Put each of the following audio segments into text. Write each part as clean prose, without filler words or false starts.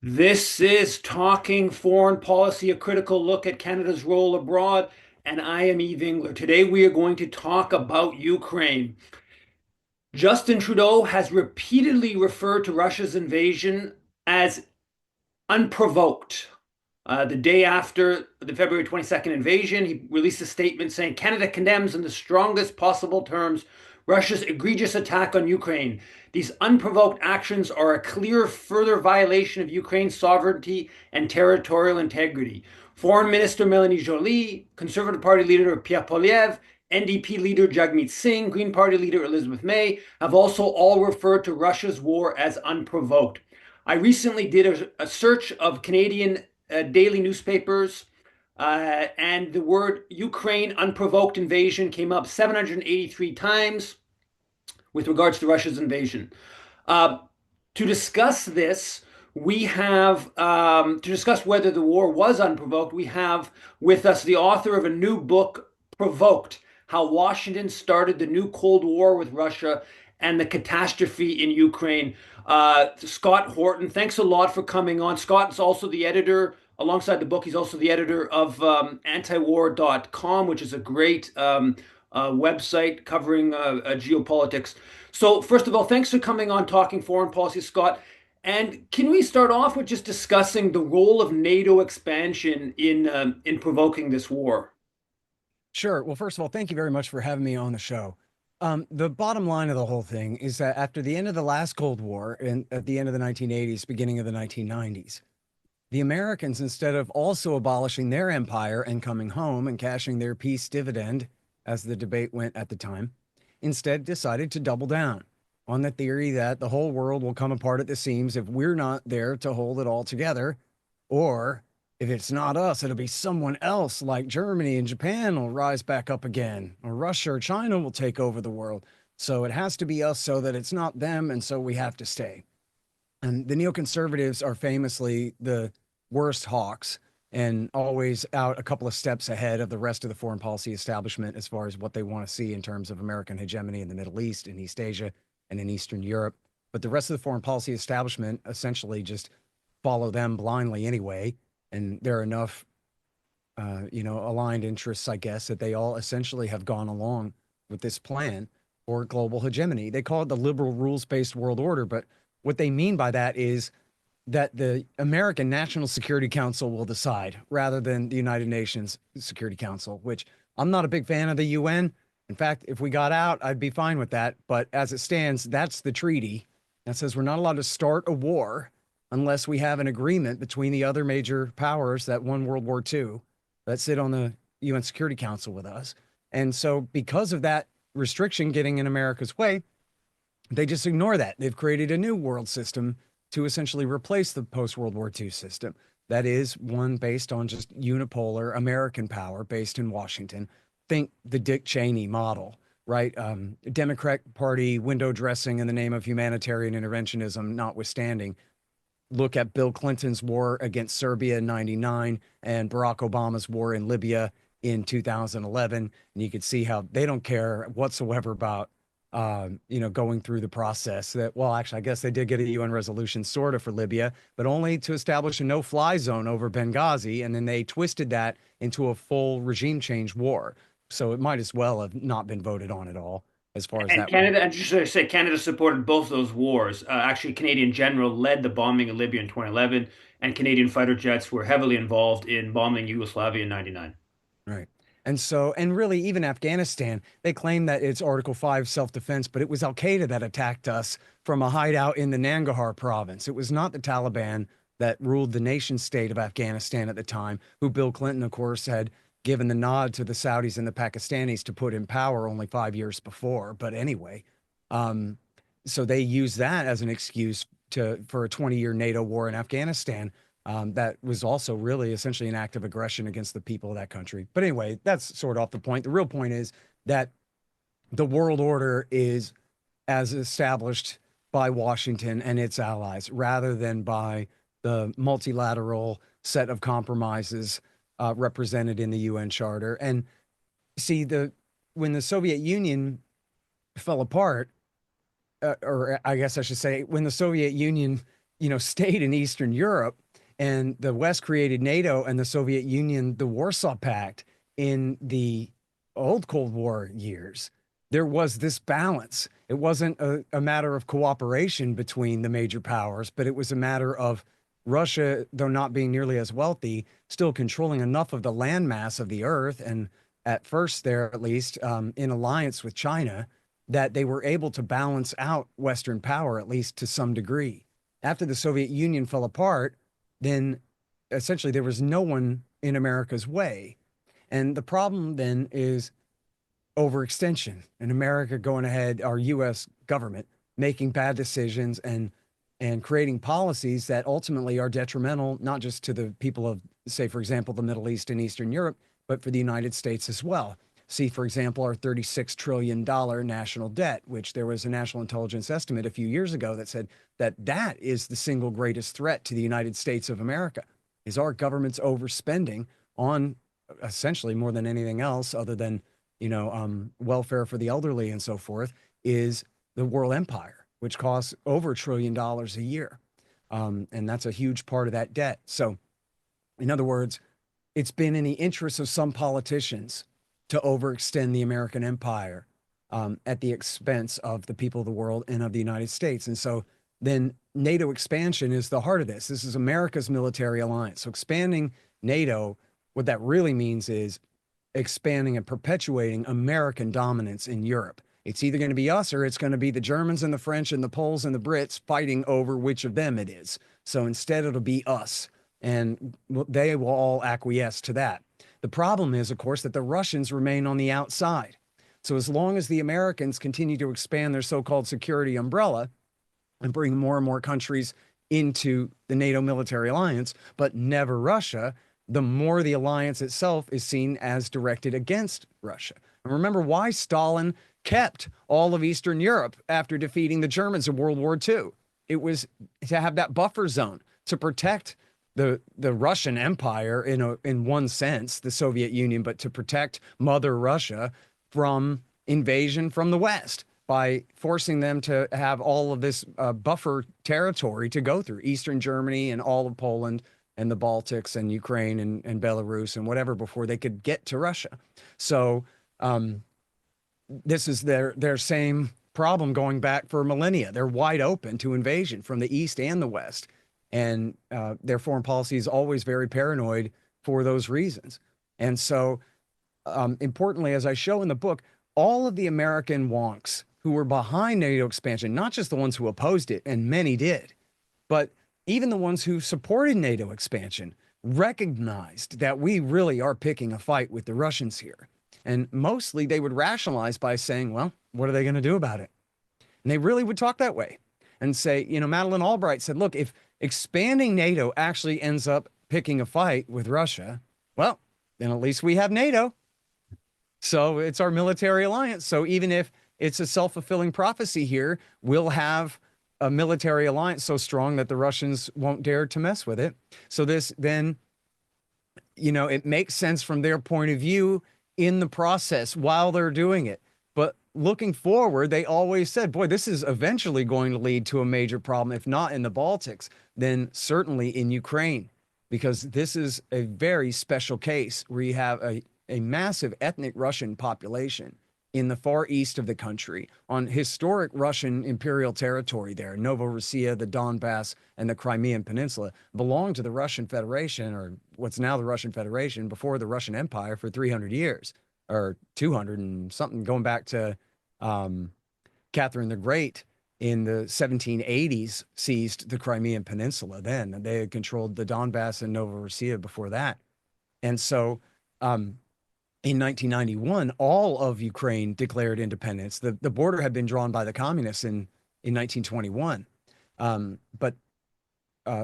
This is Talking Foreign Policy, a critical look at Canada's role abroad, and I am Eve Engler. Today we are going to talk about Ukraine. Justin Trudeau has repeatedly referred to Russia's invasion as unprovoked. The day after the February 22nd invasion, he released a statement saying Canada condemns in the strongest possible terms Russia's egregious attack on Ukraine. These unprovoked actions are a clear further violation of Ukraine's sovereignty and territorial integrity. Foreign Minister Melanie Joly, Conservative Party leader Pierre Poilievre, NDP leader Jagmeet Singh, Green Party leader Elizabeth May have also all referred to Russia's war as unprovoked. I recently did a search of Canadian daily newspapers, and the word Ukraine unprovoked invasion came up 783 times with regards to Russia's invasion. Uh, to discuss this, we have to discuss whether the war was unprovoked. We have with us the author of a new book, Provoked: How Washington Started the New Cold War with Russia and the Catastrophe in Ukraine. Scott Horton, thanks a lot for coming on. Scott is also the editor, alongside the book, he's also the editor of antiwar.com, which is a great website covering geopolitics. So, first of all, thanks for coming on Talking Foreign Policy, Scott. And can we start off with just discussing the role of NATO expansion in provoking this war? Sure. Well, first of all, thank you very much for having me on the show. The bottom line of the whole thing is that after the end of the last Cold War and at the end of the 1980s, beginning of the 1990s, the Americans, instead of also abolishing their empire and coming home and cashing their peace dividend, as the debate went at the time, instead decided to double down on the theory that the whole world will come apart at the seams if we're not there to hold it all together, or if it's not us, it'll be someone else like Germany and Japan will rise back up again, or Russia or China will take over the world. So it has to be us so that it's not them, and so we have to stay. And the neoconservatives are famously the worst hawks and always out a couple of steps ahead of the rest of the foreign policy establishment as far as what they want to see in terms of American hegemony in the Middle East, in East Asia, and in Eastern Europe. But the rest of the foreign policy establishment essentially just follow them blindly anyway. And there are enough, aligned interests, I guess, that they all essentially have gone along with this plan for global hegemony. They call it the liberal rules-based world order, but what they mean by that is that the American National Security Council will decide rather than the United Nations Security Council, which I'm not a big fan of the UN. In fact, if we got out, I'd be fine with that. But as it stands, that's the treaty that says we're not allowed to start a war unless we have an agreement between the other major powers that won World War II that sit on the UN Security Council with us. And so, because of that restriction getting in America's way, they just ignore that. They've created a new world system to essentially replace the post World War II system. That is one based on just unipolar American power based in Washington. Think the Dick Cheney model, right? Democrat Party window dressing in the name of humanitarian interventionism notwithstanding. Look at Bill Clinton's war against Serbia in 99 and Barack Obama's war in Libya in 2011. And you could see how they don't care whatsoever about going through the process that, well, actually, I guess they did get a UN resolution sort of for Libya, but only to establish a no-fly zone over Benghazi. And then they twisted that into a full regime change war. So it might as well have not been voted on at all as far as And that went. Canada, and just to say, Canada supported both those wars. Actually, Canadian general led the bombing of Libya in 2011, and Canadian fighter jets were heavily involved in bombing Yugoslavia in 99. Right. And so, and really, even Afghanistan, they claim that it's Article 5 self defense, but it was Al Qaeda that attacked us from a hideout in the Nangarhar province. It was not the Taliban that ruled the nation state of Afghanistan at the time, who Bill Clinton, of course, had given the nod to the Saudis and the Pakistanis to put in power only 5 years before. But anyway, um, so they used that as an excuse for a 20-year NATO war in Afghanistan that was also really essentially an act of aggression against the people of that country. But anyway, that's sort of off the point. The real point is that the world order is as established by Washington and its allies rather than by the multilateral set of compromises represented in the UN Charter. And see, when the Soviet Union fell apart, or I guess I should say, when the Soviet Union, stayed in Eastern Europe, and the West created NATO and the Soviet Union, the Warsaw Pact in the old Cold War years, there was this balance. It wasn't a matter of cooperation between the major powers, but it was a matter of Russia, though not being nearly as wealthy, still controlling enough of the landmass of the earth, and at first there, at least, in alliance with China, that they were able to balance out Western power, at least to some degree. After the Soviet Union fell apart, then essentially there was no one in America's way. And the problem then is overextension, and America going ahead, our US government making bad decisions and creating policies that ultimately are detrimental, not just to the people of, say, for example, the Middle East and Eastern Europe, but for the United States as well. See, for example, our $36 trillion national debt, which there was a national intelligence estimate a few years ago that said that that is the single greatest threat to the United States of America, is our government's overspending on essentially more than anything else other than, welfare for the elderly and so forth, is the world empire, which costs over $1 trillion a year. And that's a huge part of that debt. So, in other words, it's been in the interest of some politicians to overextend the American empire at the expense of the people of the world and of the United States. And so then NATO expansion is the heart of this. This is America's military alliance. So expanding NATO, what that really means is expanding and perpetuating American dominance in Europe. It's either going to be us or it's going to be the Germans and the French and the Poles and the Brits fighting over which of them it is. So instead, it'll be us. And they will all acquiesce to that. The problem is, of course, that the Russians remain on the outside. So as long as the Americans continue to expand their so-called security umbrella and bring more and more countries into the NATO military alliance, but never Russia, the more the alliance itself is seen as directed against Russia. And remember why Stalin kept all of Eastern Europe after defeating the Germans in World War II. It was to have that buffer zone to protect the Russian Empire in one sense, the Soviet Union, but to protect Mother Russia from invasion from the West by forcing them to have all of this buffer territory to go through, Eastern Germany and all of Poland and the Baltics and Ukraine and Belarus and whatever before they could get to Russia. So this is their same problem going back for millennia. They're wide open to invasion from the East and the West. And their foreign policy is always very paranoid for those reasons. And so, importantly, as I show in the book, all of the American wonks who were behind NATO expansion, not just the ones who opposed it, and many did, but even the ones who supported NATO expansion, recognized that we really are picking a fight with the Russians here. And mostly they would rationalize by saying, well, what are they going to do about it? And they really would talk that way and say, Madeleine Albright said, look, if expanding NATO actually ends up picking a fight with Russia, well, then at least we have NATO. So it's our military alliance. So even if it's a self-fulfilling prophecy here, we'll have a military alliance so strong that the Russians won't dare to mess with it. So this then, it makes sense from their point of view in the process while they're doing it. But looking forward, they always said, boy, this is eventually going to lead to a major problem, if not in the Baltics, then certainly in Ukraine, because this is a very special case where you have a massive ethnic Russian population in the far east of the country on historic Russian imperial territory there. Novorossiya, the Donbas, and the Crimean Peninsula belonged to the Russian Federation, or what's now the Russian Federation, before the Russian Empire for 300 years, or 200 and something, going back to Catherine the Great in the 1780s seized the Crimean Peninsula then. They had controlled the Donbas and Novorossiya before that. And so in 1991, all of Ukraine declared independence. The border had been drawn by the communists in 1921.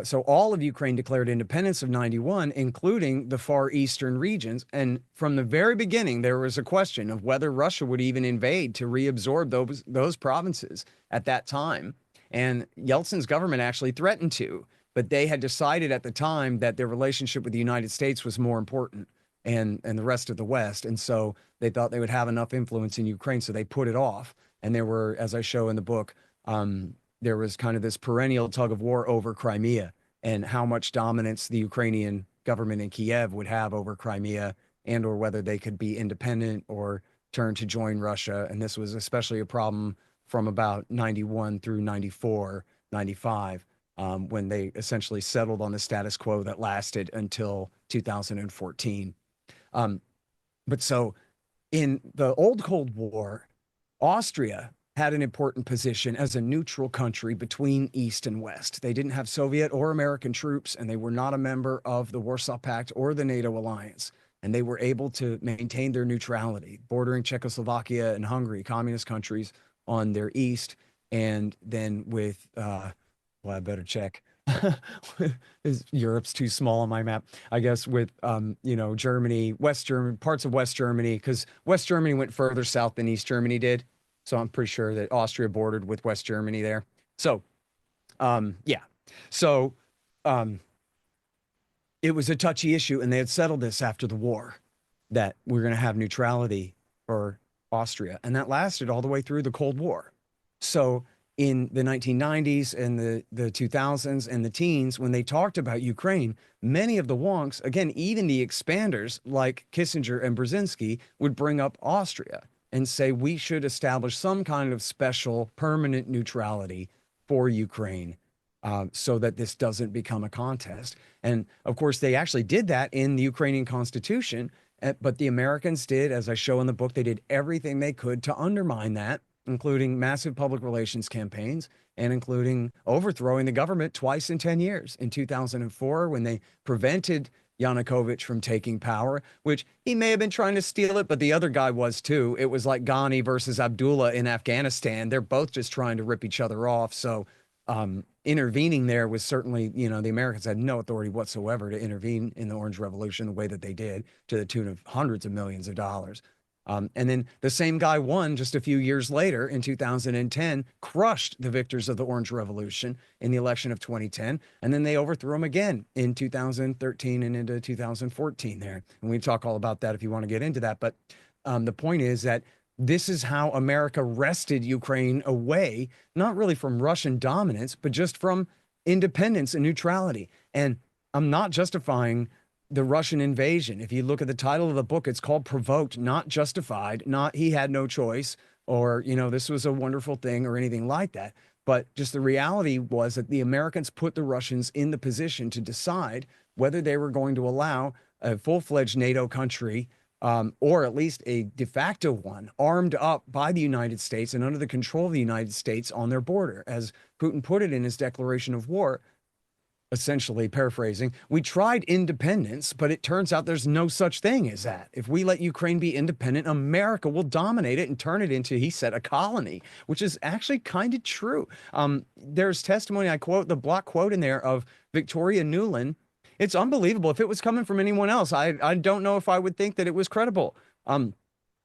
So all of Ukraine declared independence of 91, including the far eastern regions. And from the very beginning, there was a question of whether Russia would even invade to reabsorb those provinces at that time. And Yeltsin's government actually threatened to, but they had decided at the time that their relationship with the United States was more important and the rest of the West. And so they thought they would have enough influence in Ukraine, so they put it off. And there were, as I show in the book, there was kind of this perennial tug of war over Crimea and how much dominance the Ukrainian government in Kiev would have over Crimea, and or whether they could be independent or turn to join Russia. And this was especially a problem from about 91 through 94, 95, when they essentially settled on the status quo that lasted until 2014. But so in the old Cold War, Austria had an important position as a neutral country between East and West. They didn't have Soviet or American troops, and they were not a member of the Warsaw Pact or the NATO alliance. And they were able to maintain their neutrality, bordering Czechoslovakia and Hungary, communist countries, on their east. And then with, well, I better check. Europe's too small on my map, I guess, with Germany, West Germany, parts of West Germany, because West Germany went further south than East Germany did. So I'm pretty sure that Austria bordered with West Germany there. So yeah. So it was a touchy issue, and they had settled this after the war, that we're going to have neutrality for Austria. And that lasted all the way through the Cold War. So in the 1990s and the 2000s and the teens, when they talked about Ukraine, many of the wonks, again, even the expanders like Kissinger and Brzezinski, would bring up Austria and say we should establish some kind of special permanent neutrality for Ukraine, so that this doesn't become a contest. And of course, they actually did that in the Ukrainian constitution, but the Americans did, as I show in the book, they did everything they could to undermine that, including massive public relations campaigns and including overthrowing the government twice in 10 years. In 2004, when they prevented Yanukovych from taking power, which he may have been trying to steal it, but the other guy was too. It was like Ghani versus Abdullah in Afghanistan. They're both just trying to rip each other off. So intervening there was certainly, the Americans had no authority whatsoever to intervene in the Orange Revolution the way that they did, to the tune of hundreds of millions of dollars. And then the same guy won just a few years later in 2010, crushed the victors of the Orange Revolution in the election of 2010. And then they overthrew him again in 2013 and into 2014 there. And we talk all about that if you want to get into that. But the point is that this is how America wrested Ukraine away, not really from Russian dominance, but just from independence and neutrality. And I'm not justifying the Russian invasion. If you look at the title of the book, it's called Provoked, not Justified, not he had no choice, or, this was a wonderful thing or anything like that. But just the reality was that the Americans put the Russians in the position to decide whether they were going to allow a full-fledged NATO country, or at least a de facto one, armed up by the United States and under the control of the United States on their border. As Putin put it in his declaration of war, essentially paraphrasing, we tried independence, but it turns out there's no such thing as that. If we let Ukraine be independent, America will dominate it and turn it into, he said, a colony, which is actually kind of true. There's testimony, I quote, the block quote in there of Victoria Nuland. It's unbelievable. If it was coming from anyone else, I don't know if I would think that it was credible.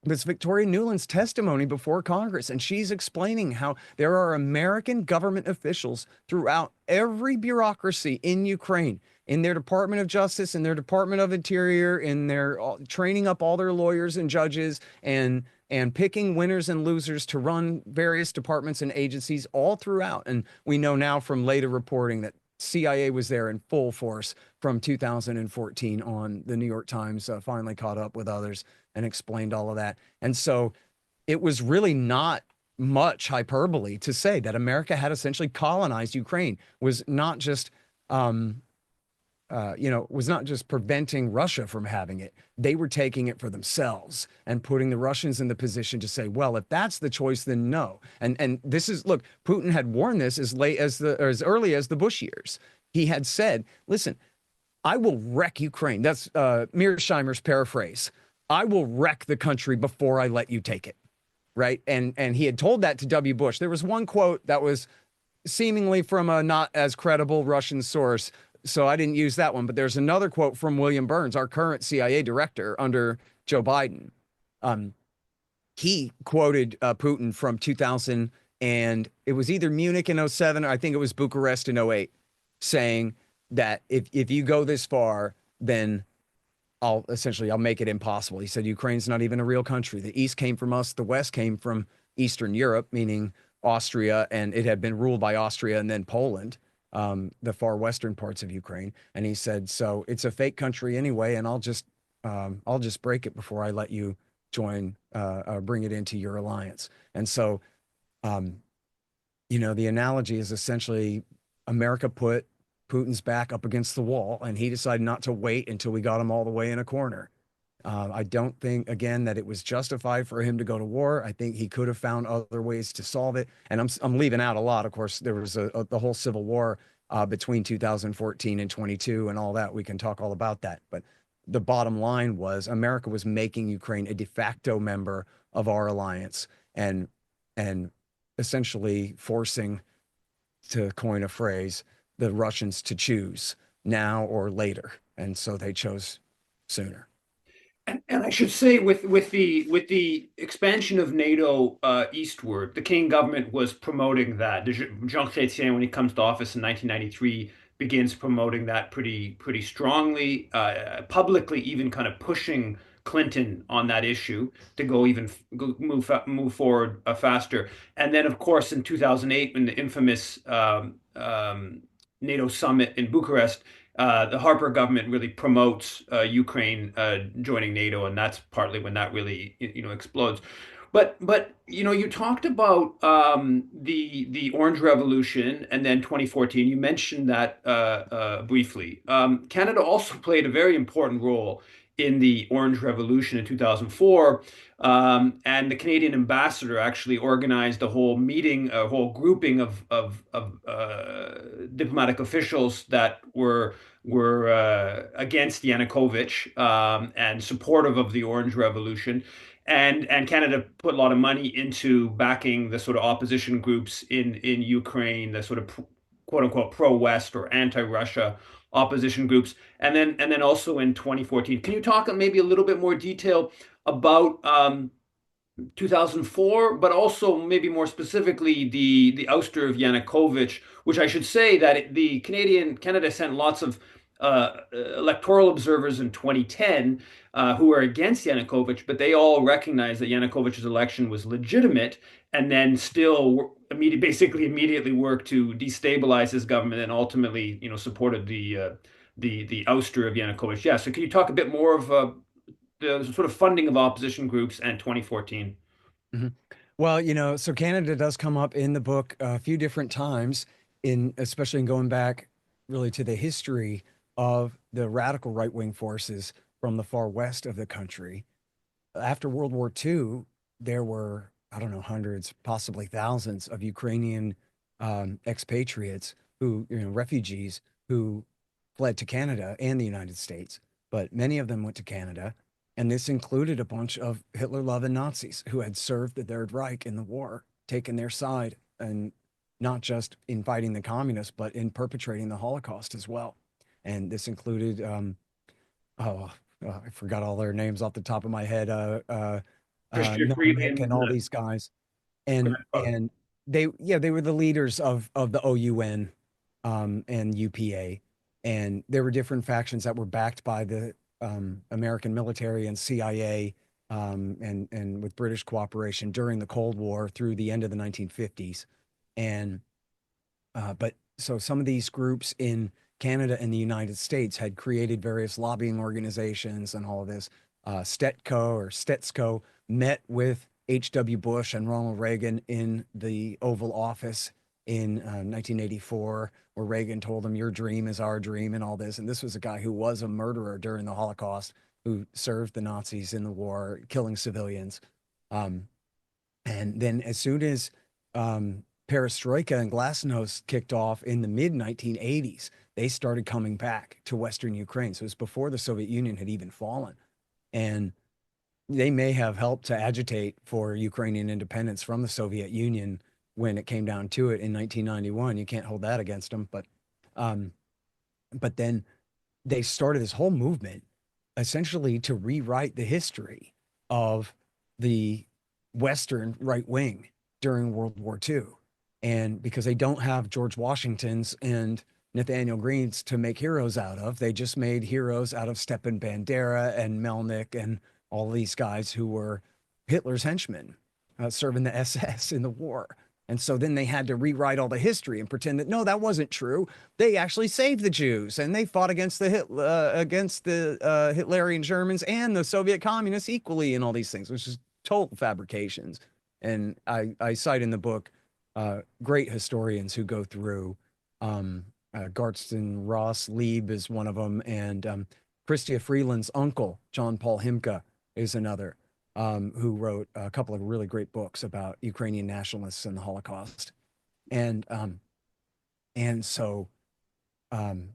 It's Victoria Nuland's testimony before Congress, and she's explaining how there are American government officials throughout every bureaucracy in Ukraine, in their Department of Justice, in their Department of Interior, in their training up all their lawyers and judges, and picking winners and losers to run various departments and agencies all throughout. And we know now from later reporting that CIA was there in full force from 2014 on. The New York Times finally caught up with others and explained all of that. And so it was really not much hyperbole to say that America had essentially colonized Ukraine, was not just, was not just preventing Russia from having it. They were taking it for themselves and putting the Russians in the position to say, well, if that's the choice, then no. And this is, look, Putin had warned this as as early as the Bush years. He had said, listen, I will wreck Ukraine. That's Mearsheimer's paraphrase. I will wreck the country before I let you take it, right? And he had told that to W. Bush. There was one quote that was seemingly from a not as credible Russian source, so I didn't use that one. But there's another quote from William Burns, our current CIA director under Joe Biden. He quoted Putin from 2000, and it was either Munich in 07 or I think it was Bucharest in 08, saying that if you go this far, then I'll make it impossible. He said, Ukraine's not even a real country. The East came from us. The West came from Eastern Europe, meaning Austria, and it had been ruled by Austria and then Poland, the far western parts of Ukraine. And he said, so it's a fake country anyway, and I'll just break it before I let you join, bring it into your alliance. And so, um, the analogy is essentially America put Putin's back up against the wall, and he decided not to wait until we got him all the way in a corner. I don't think, again, that it was justified for him to go to war. I think he could have found other ways to solve it. And I'm leaving out a lot. Of course, there was the whole civil war between 2014 and 22 and all that. We can talk all about that. But the bottom line was America was making Ukraine a de facto member of our alliance and essentially forcing, to coin a phrase, the Russians to choose now or later. And so they chose sooner. And I should say, with the expansion of NATO eastward, the Canadian government was promoting that. Jean Chrétien, when he comes to office in 1993, begins promoting that pretty strongly, publicly, even kind of pushing Clinton on that issue to go even move forward faster. And then, of course, in 2008, when the infamous NATO summit in Bucharest, the Harper government really promotes Ukraine joining NATO, and that's partly when that really explodes. But you talked about the Orange Revolution and then 2014. You mentioned that briefly. Canada also played a very important role in the Orange Revolution in 2004. And the Canadian ambassador actually organized a whole meeting, a whole grouping of diplomatic officials that were against Yanukovych and supportive of the Orange Revolution. And Canada put a lot of money into backing the sort of opposition groups in Ukraine, the sort of quote unquote pro-West or anti-Russia opposition groups. And then also in 2014. Can you talk maybe a little bit more detail about 2004, but also maybe more specifically the ouster of Yanukovych, which I should say that the Canada sent lots of electoral observers in 2010 who were against Yanukovych, but they all recognized that Yanukovych's election was legitimate, and then still basically immediately worked to destabilize his government, and ultimately, supported the ouster of Yanukovych. Yeah, so can you talk a bit more of the sort of funding of opposition groups and 2014? Mhm. Well, so Canada does come up in the book a few different times, especially in going back really to the history of the radical right-wing forces from the far west of the country. After World War II, there were, I don't know, hundreds, possibly thousands of Ukrainian expatriates refugees who fled to Canada and the United States, but many of them went to Canada. And this included a bunch of Hitler-loving Nazis who had served the Third Reich in the war, taken their side, and not just in fighting the communists, but in perpetrating the Holocaust as well. And this included, I forgot all their names off the top of my head, Christian Melnick Freeman. and all these guys. And they were the leaders of the OUN and UPA. And there were different factions that were backed by the American military and CIA, and with British cooperation during the Cold War through the end of the 1950s. And but so some of these groups in Canada and the United States had created various lobbying organizations and all of this. Stetco met with H.W. Bush and Ronald Reagan in the Oval Office in 1984, where Reagan told him, "Your dream is our dream," and all this. And this was a guy who was a murderer during the Holocaust, who served the Nazis in the war, killing civilians. Um, and then as soon as perestroika and glasnost kicked off in the mid 1980s, they started coming back to Western Ukraine. So it was before the Soviet Union had even fallen. And they may have helped to agitate for Ukrainian independence from the Soviet Union when it came down to it in 1991. You can't hold that against them. Um, but then they started this whole movement essentially to rewrite the history of the Western right wing during World War II. And because they don't have George Washington's and Nathaniel Green's to make heroes out of, they just made heroes out of Stepan Bandera and Melnick and all these guys who were Hitler's henchmen, serving the SS in the war. And so then they had to rewrite all the history and pretend that no, that wasn't true. They actually saved the Jews and they fought against the Hitlerian Germans and the Soviet communists equally and all these things, which is total fabrications. And I cite in the book great historians who go through Garston Ross Lieb is one of them, and Chrystia Freeland's uncle, John Paul Himka, is another, who wrote a couple of really great books about Ukrainian nationalists and the Holocaust. And so um,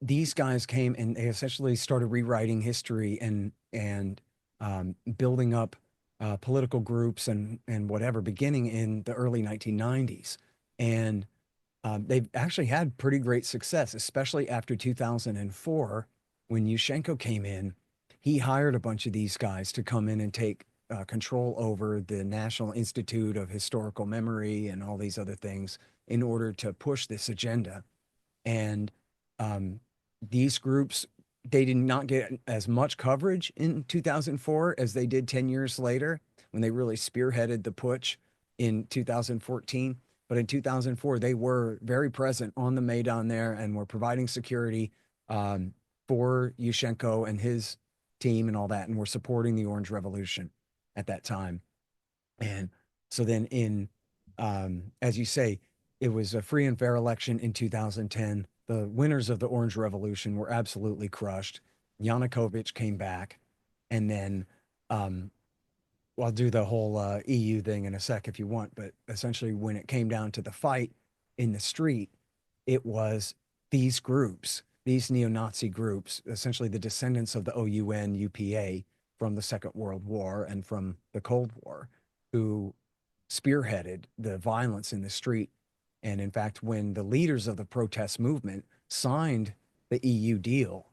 these guys came and they essentially started rewriting history and building up political groups and whatever, beginning in the early 1990s. And they've actually had pretty great success, especially after 2004 when Yushchenko came in. He hired a bunch of these guys to come in and take control over the National Institute of Historical Memory and all these other things in order to push this agenda. And um, these groups, they did not get as much coverage in 2004 as they did 10 years later when they really spearheaded the putsch in 2014. But in 2004, they were very present on the Maidan there and were providing security for Yushchenko and his team and all that, and were supporting the Orange Revolution at that time. And so then as you say, it was a free and fair election in 2010. The winners of the Orange Revolution were absolutely crushed. Yanukovych came back, and then um, well, I'll do the whole EU thing in a sec if you want, but essentially, when it came down to the fight in the street, it was these groups, these neo-Nazi groups, essentially the descendants of the OUN UPA from the Second World War and from the Cold War, who spearheaded the violence in the street. And in fact, when the leaders of the protest movement signed the EU deal,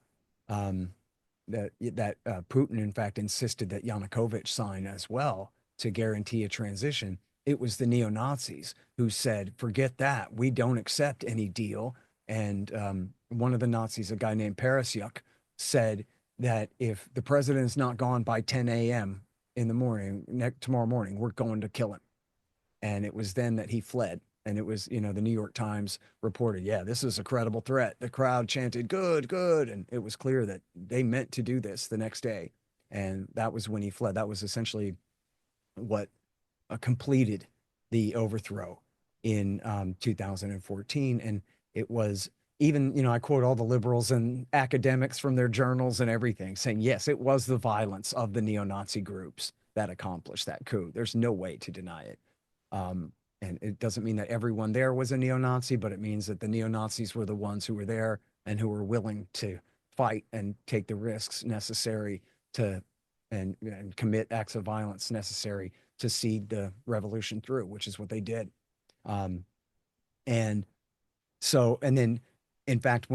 um, that Putin, in fact, insisted that Yanukovych sign as well to guarantee a transition. It was the neo Nazis who said, "Forget that. We don't accept any deal." And one of the Nazis, a guy named Parasyuk, said that if the president is not gone by 10 a.m. in the morning, tomorrow morning, we're going to kill him. And it was then that he fled. And it was, the New York Times reported, yeah, this is a credible threat. The crowd chanted, good, good. And it was clear that they meant to do this the next day. And that was when he fled. That was essentially what completed the overthrow in 2014. And it was even, I quote all the liberals and academics from their journals and everything saying, yes, it was the violence of the neo-Nazi groups that accomplished that coup. There's no way to deny it. And it doesn't mean that everyone there was a neo-Nazi, but it means that the neo-Nazis were the ones who were there and who were willing to fight and take the risks necessary to and commit acts of violence necessary to see the revolution through, which is what they did. Um, and and then, in fact,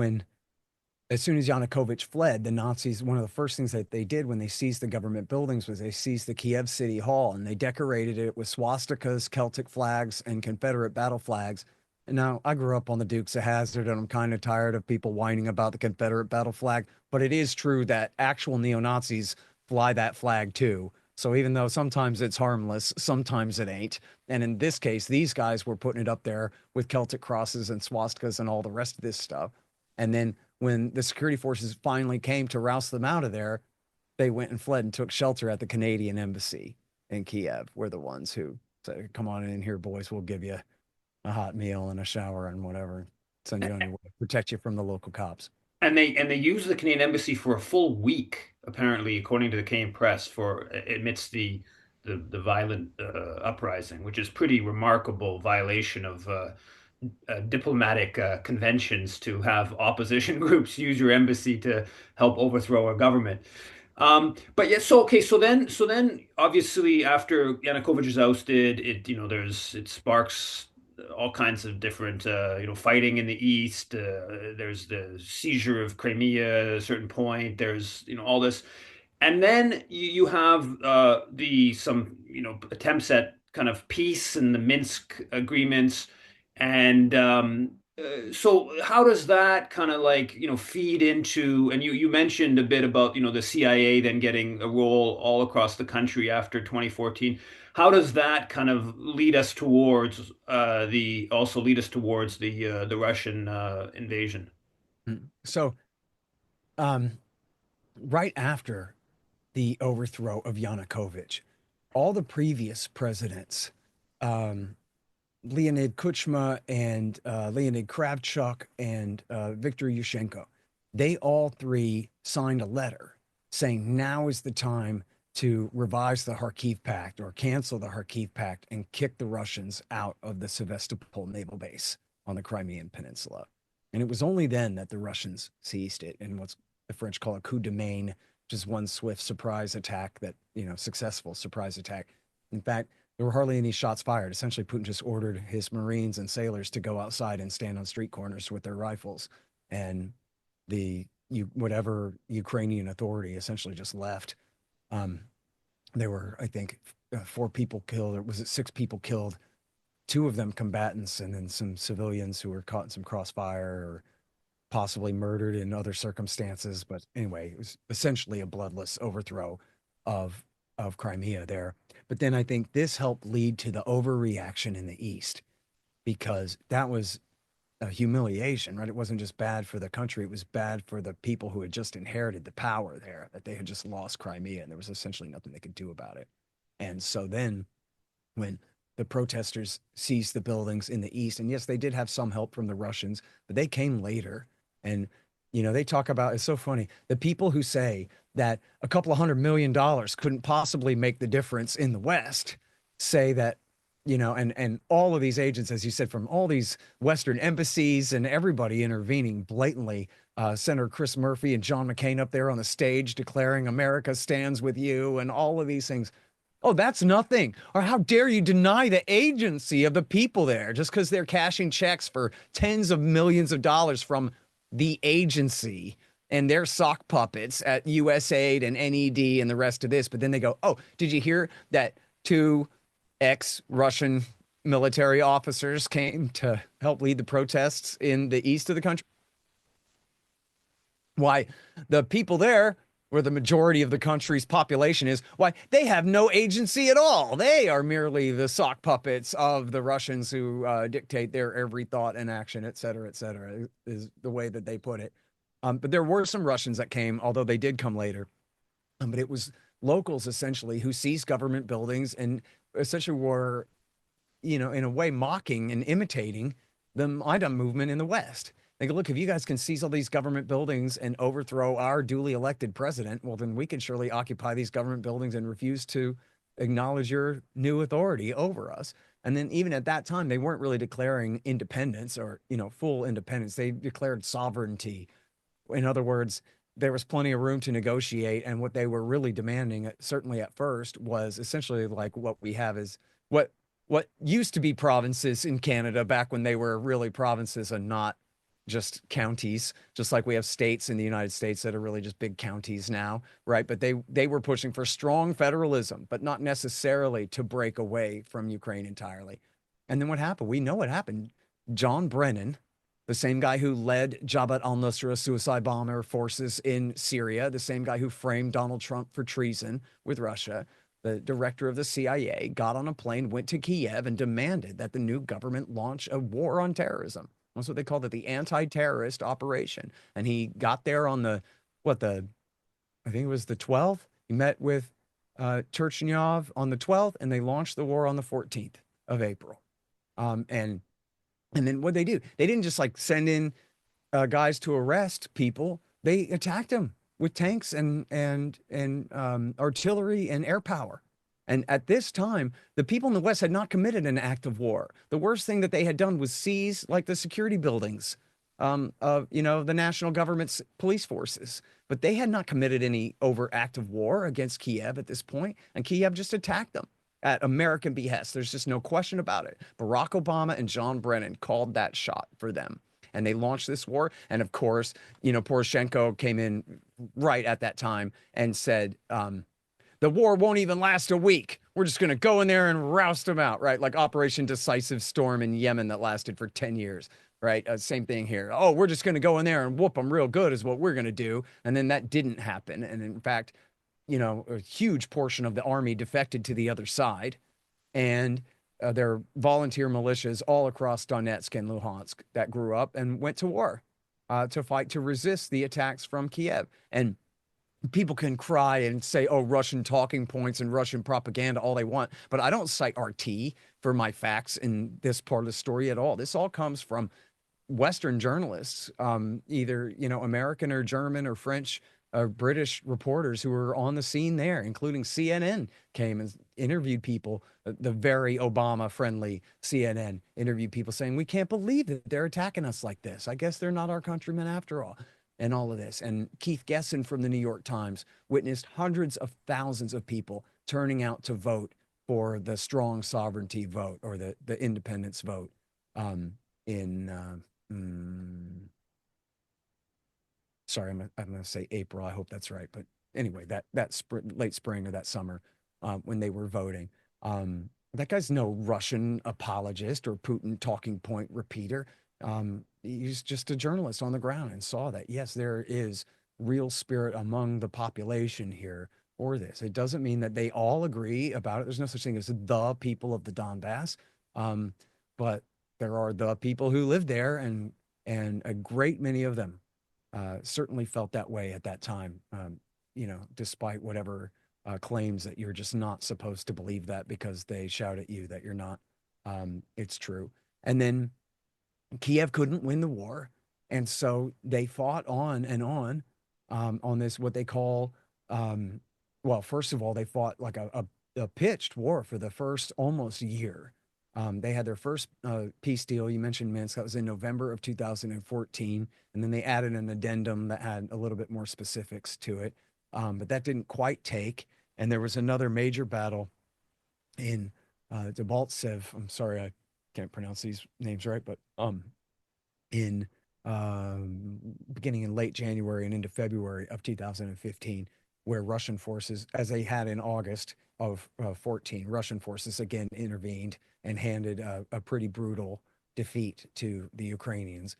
as soon as Yanukovych fled, the Nazis, one of the first things that they did when they seized the government buildings was they seized the Kiev City Hall and they decorated it with swastikas, Celtic flags, and Confederate battle flags. And now I grew up on the Dukes of Hazzard and I'm kind of tired of people whining about the Confederate battle flag, but it is true that actual neo-Nazis fly that flag too. So even though sometimes it's harmless, sometimes it ain't. And in this case, these guys were putting it up there with Celtic crosses and swastikas and all the rest of this stuff. And then when the security forces finally came to roust them out of there, they went and fled and took shelter at the Canadian embassy in Kiev. We're the ones who said, come on in here, boys. We'll give you a hot meal and a shower and whatever. Send you on your way. Protect you from the local cops. And they used the Canadian embassy for a full week, apparently, according to the Canadian press, for amidst the violent uprising, which is pretty remarkable violation of diplomatic conventions to have opposition groups use your embassy to help overthrow a government. But yeah, so okay, so then obviously after Yanukovych is ousted, it sparks all kinds of different fighting in the east. There's the seizure of Crimea at a certain point. There's all this, and then you have the some attempts at kind of peace and the Minsk agreements, and So how does that kind of like, feed into, and you mentioned a bit about, the CIA then getting a role all across the country after 2014. How does that kind of lead us towards the Russian invasion? So, um, right after the overthrow of Yanukovych, all the previous presidents, um, Leonid Kuchma and Leonid Kravchuk and Viktor Yushchenko, they all three signed a letter saying now is the time to revise the Kharkiv Pact or cancel the Kharkiv Pact and kick the Russians out of the Sevastopol naval base on the Crimean Peninsula. And it was only then that the Russians seized it in what's the French call a coup de main, which is one swift surprise attack that, successful surprise attack. In fact, there were hardly any shots fired. Essentially, Putin just ordered his Marines and sailors to go outside and stand on street corners with their rifles. And whatever Ukrainian authority essentially just left. Um, there were, I think, 4 people killed, or was it 6 people killed? 2 of them combatants, and then some civilians who were caught in some crossfire or possibly murdered in other circumstances. But anyway, it was essentially a bloodless overthrow of Crimea there. But then I think this helped lead to the overreaction in the East because that was a humiliation, right? It wasn't just bad for the country, it was bad for the people who had just inherited the power there, that they had just lost Crimea and there was essentially nothing they could do about it. And so then when the protesters seized the buildings in the East, and yes, they did have some help from the Russians, but they came later. And, they talk about, it's so funny, the people who say that a couple of $100 million couldn't possibly make the difference in the West say that, and all of these agents, as you said, from all these Western embassies and everybody intervening blatantly, Senator Chris Murphy and John McCain up there on the stage declaring America stands with you and all of these things. Oh, that's nothing. Or how dare you deny the agency of the people there just because they're cashing checks for tens of millions of dollars from the agency and their sock puppets at USAID and NED and the rest of this. But then they go, oh, did you hear that 2 ex-Russian military officers came to help lead the protests in the east of the country? Why, the people there, where the majority of the country's population is, why, they have no agency at all. They are merely the sock puppets of the Russians who dictate their every thought and action, et cetera, is the way that they put it. But there were some Russians that came, although they did come later. But it was locals essentially who seized government buildings and essentially were, in a way mocking and imitating the Maidan movement in the West. They go, look, if you guys can seize all these government buildings and overthrow our duly elected president, well, then we can surely occupy these government buildings and refuse to acknowledge your new authority over us. And then even at that time, they weren't really declaring independence or, full independence. They declared sovereignty. In other words, there was plenty of room to negotiate. And what they were really demanding, certainly at first, was essentially like what we have is what used to be provinces in Canada back when they were really provinces and not just counties, just like we have states in the United States that are really just big counties now, right? But they were pushing for strong federalism, but not necessarily to break away from Ukraine entirely. And then what happened? We know what happened. John Brennan, the same guy who led Jabhat al-Nusra suicide bomber forces in Syria, the same guy who framed Donald Trump for treason with Russia, the director of the CIA, got on a plane, went to Kiev, and demanded that the new government launch a war on terrorism. That's what they called it, the anti-terrorist operation. And he got there on I think it was the 12th. He met with Turchynov on the 12th, and they launched the war on the 14th of April. And then what they do? They didn't just like send in guys to arrest people. They attacked them with tanks and artillery and air power. And at this time, the people in the West had not committed an act of war. The worst thing that they had done was seize like the security buildings of, the national government's police forces. But they had not committed any overt act of war against Kiev at this point, and Kiev just attacked them at American behest. There's just no question about it. Barack Obama and John Brennan called that shot for them. And they launched this war. And of course, Poroshenko came in right at that time and said, the war won't even last a week. We're just going to go in there and roust them out, right? Like Operation Decisive Storm in Yemen that lasted for 10 years, right? Same thing here. Oh, we're just going to go in there and whoop them real good is what we're going to do. And then that didn't happen. And in fact, a huge portion of the army defected to the other side. And there are volunteer militias all across Donetsk and Luhansk that grew up and went to war to fight to resist the attacks from Kiev. And people can cry and say, oh, Russian talking points and Russian propaganda all they want. But I don't cite RT for my facts in this part of the story at all. This all comes from Western journalists, either, American or German or French or British reporters who were on the scene there, including CNN came and interviewed people. The very Obama friendly CNN interviewed people saying, we can't believe that they're attacking us like this. I guess they're not our countrymen after all. And all of this. And Keith Gesson from the New York Times witnessed hundreds of thousands of people turning out to vote for the strong sovereignty vote or the independence vote in sorry, I'm going to say April. I hope that's right. But anyway, that late spring or that summer when they were voting. That guy's no Russian apologist or Putin talking point repeater. He's just a journalist on the ground and saw that, yes, there is real spirit among the population here for this. It doesn't mean that they all agree about it. There's no such thing as the people of the Donbas. But there are the people who live there, and a great many of them certainly felt that way at that time, despite whatever claims that you're just not supposed to believe that because they shout at you that you're not. It's true. And then Kiev couldn't win the war. And so they fought on and on this, what they call, well, first of all, they fought like a pitched war for the first almost year. They had their first peace deal. You mentioned Minsk. That was in November of 2014. And then they added an addendum that had a little bit more specifics to it. But that didn't quite take. And there was another major battle in Debaltsev. I'm sorry, I can't pronounce these names right, but in beginning in late January and into February of 2015, where Russian forces, as they had in August of 14, Russian forces again intervened and handed a pretty brutal defeat to the Ukrainians.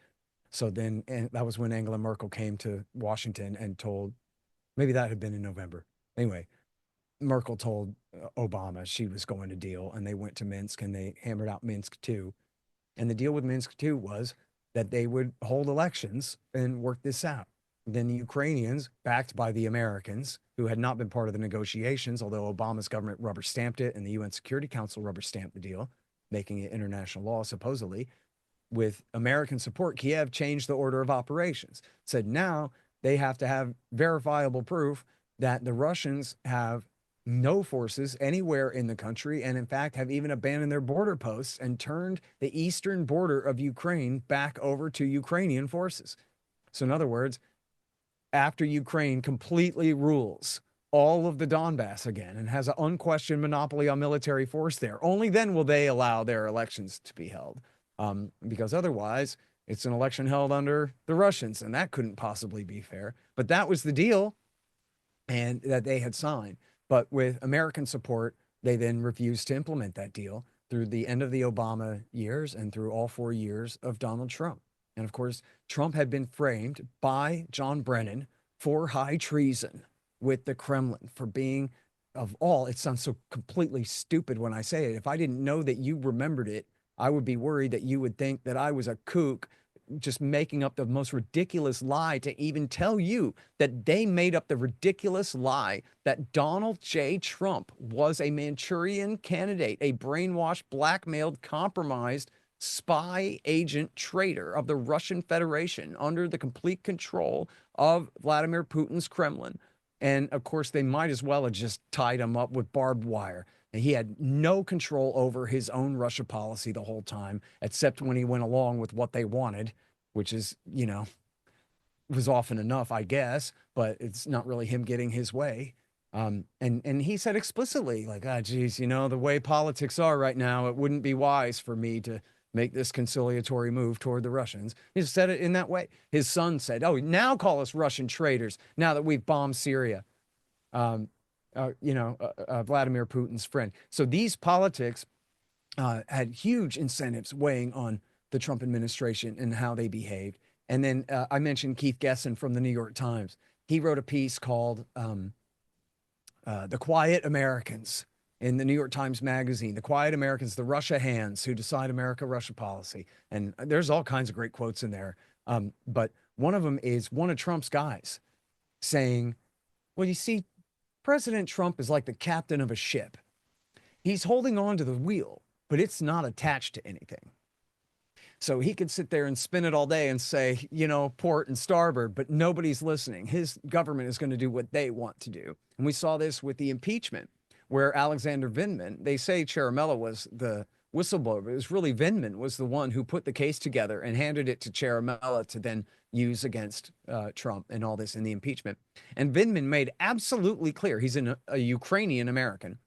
So then, and that was when Angela Merkel came to Washington and told, maybe that had been in November. Anyway, Merkel told Obama she was going to deal, and they went to Minsk and they hammered out Minsk 2. And the deal with Minsk 2 was that they would hold elections and work this out. Then the Ukrainians, backed by the Americans, who had not been part of the negotiations, although Obama's government rubber stamped it and the UN Security Council rubber stamped the deal, making it international law, supposedly, with American support, Kiev changed the order of operations, said now they have to have verifiable proof that the Russians have no forces anywhere in the country, and in fact have even abandoned their border posts and turned the eastern border of Ukraine back over to Ukrainian forces. So in other words, after Ukraine completely rules all of the Donbas again and has an unquestioned monopoly on military force there, only then will they allow their elections to be held. Because otherwise, it's an election held under the Russians, and that couldn't possibly be fair. But that was the deal and that they had signed. But with American support, they then refused to implement that deal through the end of the Obama years and through all 4 years of Donald Trump. And of course, Trump had been framed by John Brennan for high treason with the Kremlin for being, of all, it sounds so completely stupid when I say it. If I didn't know that you remembered it, I would be worried that you would think that I was a kook just making up the most ridiculous lie to even tell you that they made up the ridiculous lie that Donald J. Trump was a Manchurian candidate, a brainwashed, blackmailed, compromised spy agent traitor of the Russian Federation under the complete control of Vladimir Putin's Kremlin. And of course, they might as well have just tied him up with barbed wire. And he had no control over his own Russia policy the whole time, except when he went along with what they wanted, which is, was often enough, I guess, but it's not really him getting his way. And he said explicitly, like, geez, the way politics are right now, it wouldn't be wise for me to make this conciliatory move toward the Russians. He said it in that way. His son said, oh, now call us Russian traitors now that we've bombed Syria. Vladimir Putin's friend. So these politics had huge incentives weighing on the Trump administration and how they behaved. And then I mentioned Keith Gesson from the New York Times. He wrote a piece called The Quiet Americans in the New York Times Magazine. The Quiet Americans, the Russia hands who decide America-Russia policy. And there's all kinds of great quotes in there. But one of them is one of Trump's guys saying, well, you see, President Trump is like the captain of a ship. He's holding on to the wheel, but it's not attached to anything. So he could sit there and spin it all day and say, you know, port and starboard, but nobody's listening. His government is going to do what they want to do. And we saw this with the impeachment, where Alexander Vindman, they say Ciaramella was the whistleblower, but it was really Vindman was the one who put the case together and handed it to Ciaramella to then use against Trump and all this in the impeachment. And Vindman made absolutely clear, he's a Ukrainian American,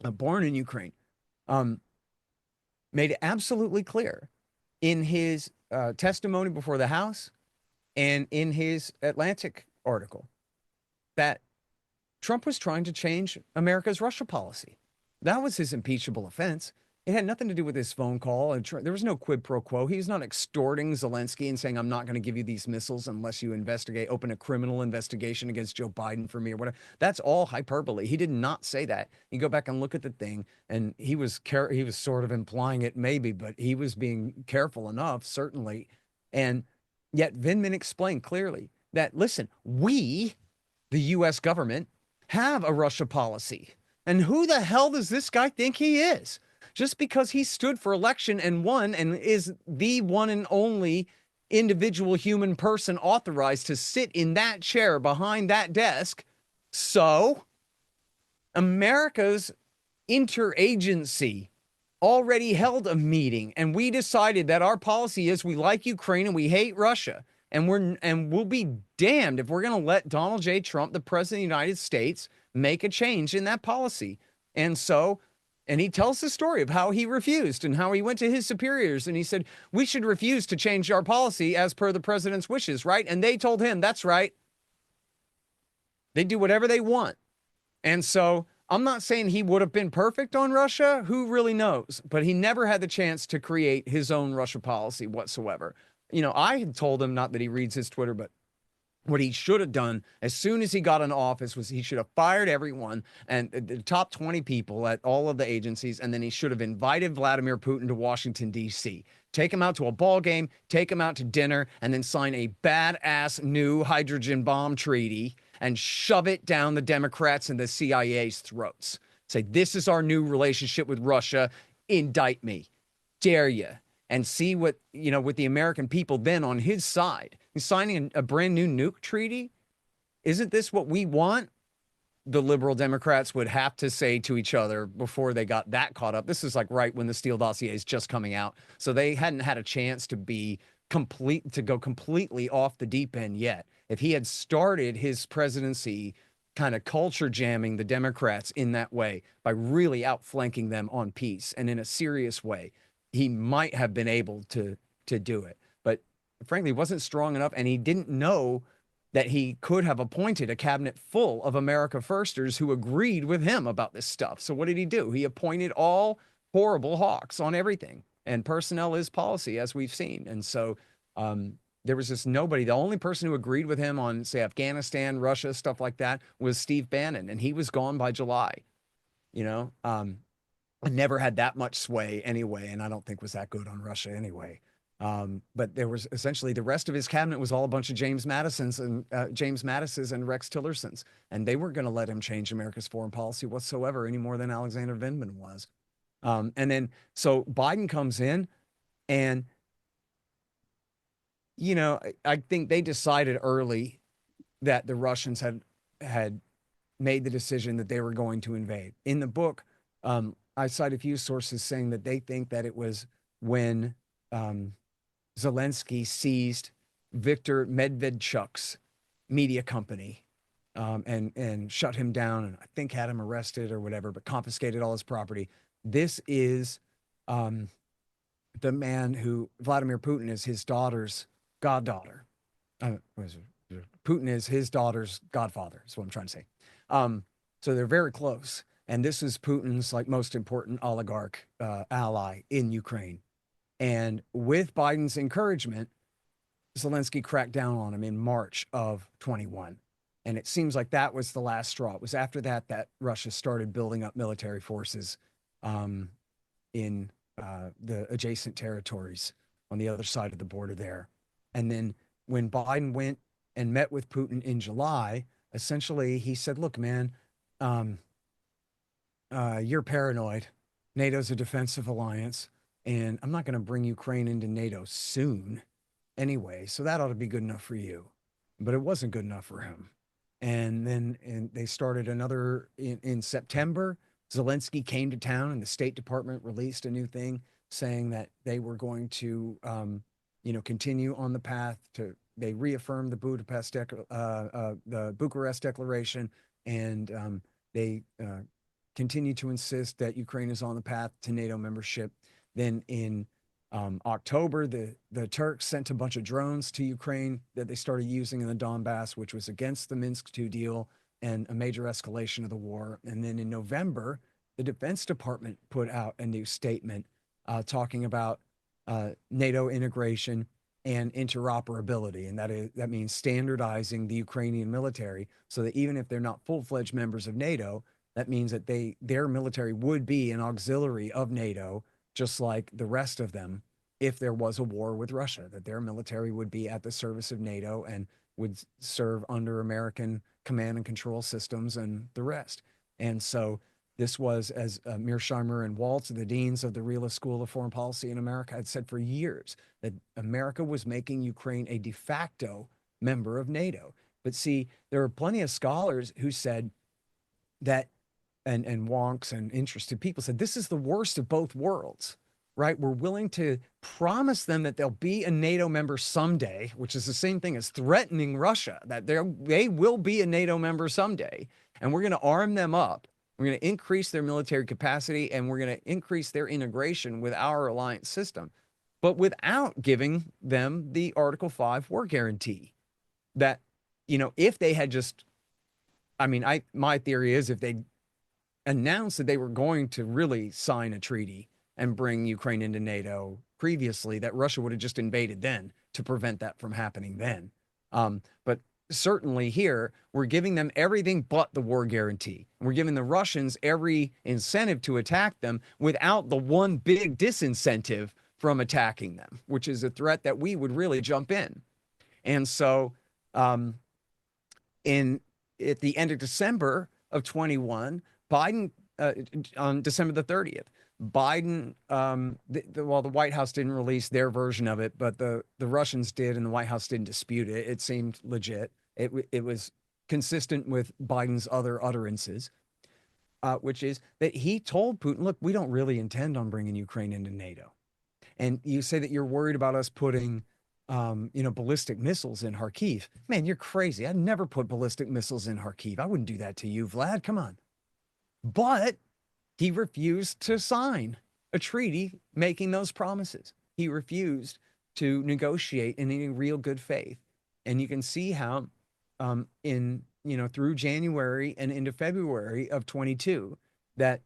born in Ukraine, made it absolutely clear in his testimony before the House and in his Atlantic article that Trump was trying to change America's Russia policy. That was his impeachable offense. It had nothing to do with his phone call. And there was no quid pro quo. He was not extorting Zelensky and saying, I'm not going to give you these missiles unless you open a criminal investigation against Joe Biden for me or whatever. That's all hyperbole. He did not say that. You go back and look at the thing, and he was sort of implying it maybe, but he was being careful enough, certainly. And yet Vindman explained clearly that, listen, we, the U.S. government, have a Russia policy. And who the hell does this guy think he is? Just because he stood for election and won and is the one and only individual human person authorized to sit in that chair behind that desk. So America's interagency already held a meeting, and we decided that our policy is we like Ukraine and we hate Russia. And we'll be damned if we're going to let Donald J. Trump, the president of the United States, make a change in that policy. And he tells the story of how he refused and how he went to his superiors and he said, we should refuse to change our policy as per the president's wishes, right? And they told him, that's right. They do whatever they want. And so I'm not saying he would have been perfect on Russia. Who really knows? But he never had the chance to create his own Russia policy whatsoever. You know, I had told him, not that he reads his Twitter, but what he should have done as soon as he got in office was he should have fired everyone and the top 20 people at all of the agencies. And then he should have invited Vladimir Putin to Washington, D.C., take him out to a ball game, take him out to dinner, and then sign a badass new hydrogen bomb treaty and shove it down the Democrats and the CIA's throats. Say, this is our new relationship with Russia. Indict me. Dare you. And see what, you know, with the American people then on his side. He's signing a brand new nuke treaty. Isn't this what we want? The liberal Democrats would have to say to each other before they got that caught up. This is like right when the Steele dossier is just coming out. So they hadn't had a chance to go completely off the deep end yet. If he had started his presidency kind of culture jamming the Democrats in that way by really outflanking them on peace and in a serious way, he might have been able to do it. But frankly, he wasn't strong enough, and he didn't know that he could have appointed a cabinet full of America firsters who agreed with him about this stuff. So what did he do? He appointed all horrible hawks on everything. And personnel is policy, as we've seen. And so there was just nobody. The only person who agreed with him on, say, Afghanistan, Russia, stuff like that was Steve Bannon, and he was gone by July. You know, I never had that much sway anyway, and I don't think was that good on Russia anyway. But there was essentially the rest of his cabinet was all a bunch of James Madisons and Rex Tillersons, and they weren't going to let him change America's foreign policy whatsoever any more than Alexander Vindman was. And then so Biden comes in, and you know, I think they decided early that the Russians had made the decision that they were going to invade. In the book, I cite a few sources saying that they think that it was when Zelensky seized Viktor Medvedchuk's media company and shut him down, and I think had him arrested or whatever, but confiscated all his property. This is the man who Vladimir Putin is his daughter's goddaughter. Putin is his daughter's godfather, is what I'm trying to say. So they're very close. And this is Putin's like most important oligarch ally in Ukraine. And with Biden's encouragement, Zelensky cracked down on him in March of 21. And it seems like that was the last straw. It was after that that Russia started building up military forces um, in the adjacent territories on the other side of the border there. And then when Biden went and met with Putin in July, essentially he said, look, man, um, you're paranoid. NATO's a defensive alliance, and I'm not going to bring Ukraine into NATO soon anyway. So that ought to be good enough for you. But it wasn't good enough for him. And they started another in September. Zelensky came to town, and the State Department released a new thing saying that they were going to, continue on the path to. They reaffirmed the Bucharest Declaration, and they continue to insist that Ukraine is on the path to NATO membership. Then in October, the Turks sent a bunch of drones to Ukraine that they started using in the Donbas, which was against the Minsk II deal and a major escalation of the war. And then in November, the Defense Department put out a new statement talking about NATO integration and interoperability. And that means standardizing the Ukrainian military so that even if they're not full-fledged members of NATO, that means that their military would be an auxiliary of NATO, just like the rest of them, if there was a war with Russia, that their military would be at the service of NATO and would serve under American command and control systems and the rest. And so this was, as Mearsheimer and Waltz, the deans of the realist school of foreign policy in America, had said for years, that America was making Ukraine a de facto member of NATO. But see, there are plenty of scholars who said that, and wonks and interested people said, this is the worst of both worlds, right? We're willing to promise them that they'll be a NATO member someday, which is the same thing as threatening Russia, that they will be a NATO member someday. And we're going to arm them up. We're going to increase their military capacity, and we're going to increase their integration with our alliance system, but without giving them the Article 5 war guarantee. That, if they had just, my theory is if they announced that they were going to really sign a treaty and bring Ukraine into NATO previously, that Russia would have just invaded then to prevent that from happening then. But certainly here, we're giving them everything but the war guarantee. We're giving the Russians every incentive to attack them without the one big disincentive from attacking them, which is a threat that we would really jump in. And so at the end of December of 21, Biden, on December the 30th, Biden, the White House didn't release their version of it, but the Russians did, and the White House didn't dispute it. It seemed legit. It was consistent with Biden's other utterances, which is that he told Putin, look, we don't really intend on bringing Ukraine into NATO. And you say that you're worried about us putting ballistic missiles in Kharkiv. Man, you're crazy. I'd never put ballistic missiles in Kharkiv. I wouldn't do that to you, Vlad. Come on. But he refused to sign a treaty making those promises. He refused to negotiate in any real good faith. And you can see how through January and into February of 22, that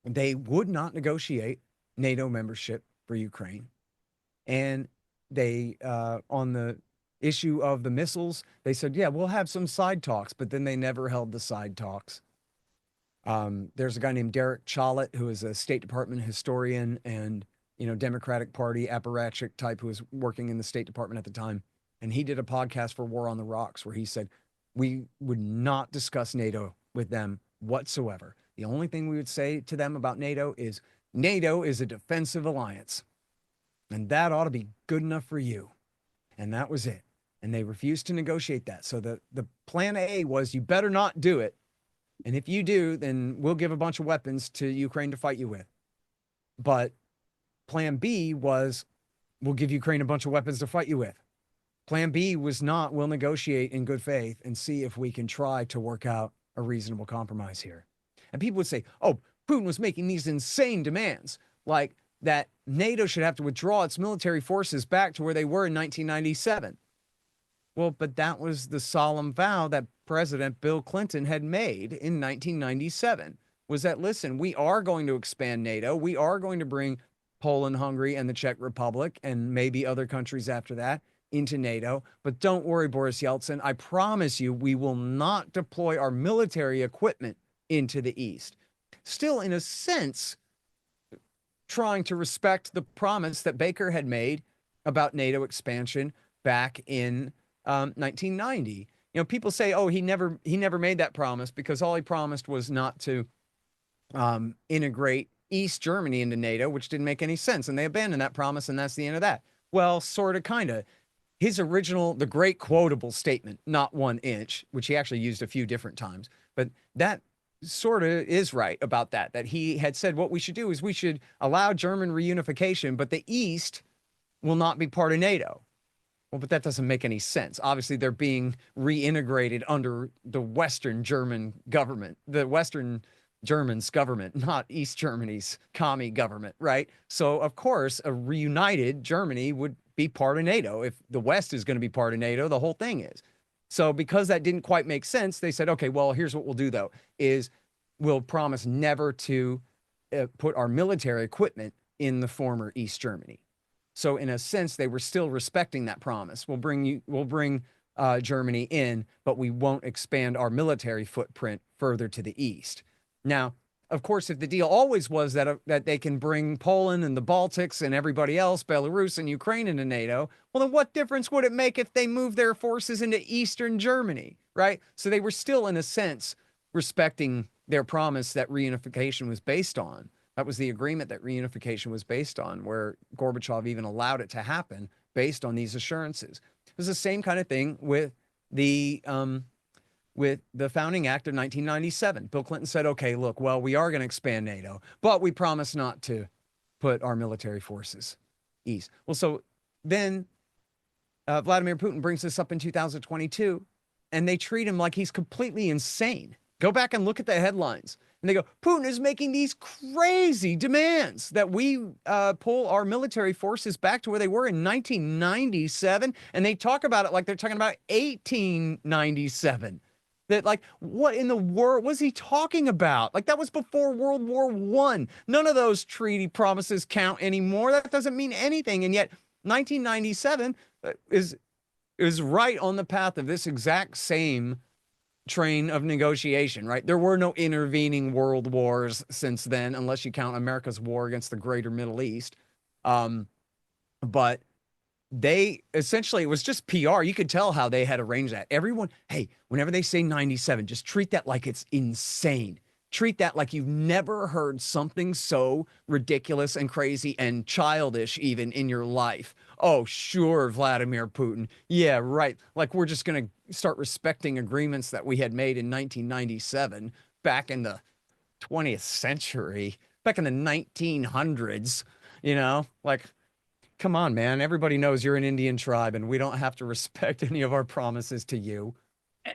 they would not negotiate NATO membership for Ukraine. And they, on the issue of the missiles, they said, yeah, we'll have some side talks, but then they never held the side talks. There's a guy named Derek Chollet, who is a State Department historian and, Democratic Party apparatchik type who was working in the State Department at the time. And he did a podcast for War on the Rocks where he said, we would not discuss NATO with them whatsoever. The only thing we would say to them about NATO is a defensive alliance. And that ought to be good enough for you. And that was it. And they refused to negotiate that. So the plan A was, you better not do it. And if you do, then we'll give a bunch of weapons to Ukraine to fight you with. But plan B was, we'll give Ukraine a bunch of weapons to fight you with. Plan B was not, we'll negotiate in good faith and see if we can try to work out a reasonable compromise here. And people would say, oh, Putin was making these insane demands, like that NATO should have to withdraw its military forces back to where they were in 1997. Well, but that was the solemn vow that President Bill Clinton had made in 1997, was that, listen, we are going to expand NATO. We are going to bring Poland, Hungary, and the Czech Republic, and maybe other countries after that into NATO. But don't worry, Boris Yeltsin. I promise you, we will not deploy our military equipment into the East. Still, in a sense, trying to respect the promise that Baker had made about NATO expansion back in 1990. People say, "Oh, he never made that promise because all he promised was not to integrate East Germany into NATO, which didn't make any sense, and they abandoned that promise, and that's the end of that." Well, sort of, kind of. His original, the great quotable statement, "not 1 inch," which he actually used a few different times, but that sort of is right about that he had said what we should do is we should allow German reunification, but the East will not be part of NATO. Well, but that doesn't make any sense. Obviously, they're being reintegrated under the Western German government, the Western Germans government, not East Germany's commie government, right? So, of course, a reunited Germany would be part of NATO. If the West is going to be part of NATO, the whole thing is. So, because that didn't quite make sense, they said, okay, well, here's what we'll do, though, is we'll promise never to put our military equipment in the former East Germany. So, in a sense, they were still respecting that promise. We'll bring Germany in, but we won't expand our military footprint further to the east. Now, of course, if the deal always was that they can bring Poland and the Baltics and everybody else, Belarus and Ukraine, into NATO, well, then what difference would it make if they moved their forces into Eastern Germany, right? So they were still, in a sense, respecting their promise that reunification was based on. That was the agreement that reunification was based on, where Gorbachev even allowed it to happen based on these assurances. It was the same kind of thing the with the founding act of 1997. Bill Clinton said, okay, look, well, we are going to expand NATO, but we promise not to put our military forces east. Well, so then Vladimir Putin brings this up in 2022, and they treat him like he's completely insane. Go back and look at the headlines. And they go, Putin is making these crazy demands that we pull our military forces back to where they were in 1997. And they talk about it like they're talking about 1897. That, like, what in the world was he talking about? Like, that was before World War I. None of those treaty promises count anymore. That doesn't mean anything. And yet 1997 is right on the path of this exact same train of negotiation, right? There were no intervening world wars since then, unless you count America's war against the greater Middle East. But they essentially, it was just PR. You could tell how they had arranged that. Everyone, hey, whenever they say 97, just treat that like it's insane. Treat that like you've never heard something so ridiculous and crazy and childish even in your life. Oh, sure, Vladimir Putin. Yeah, right. Like, we're just going to start respecting agreements that we had made in 1997 back in the 20th century, back in the 1900s, like, come on, man. Everybody knows you're an Indian tribe and we don't have to respect any of our promises to you.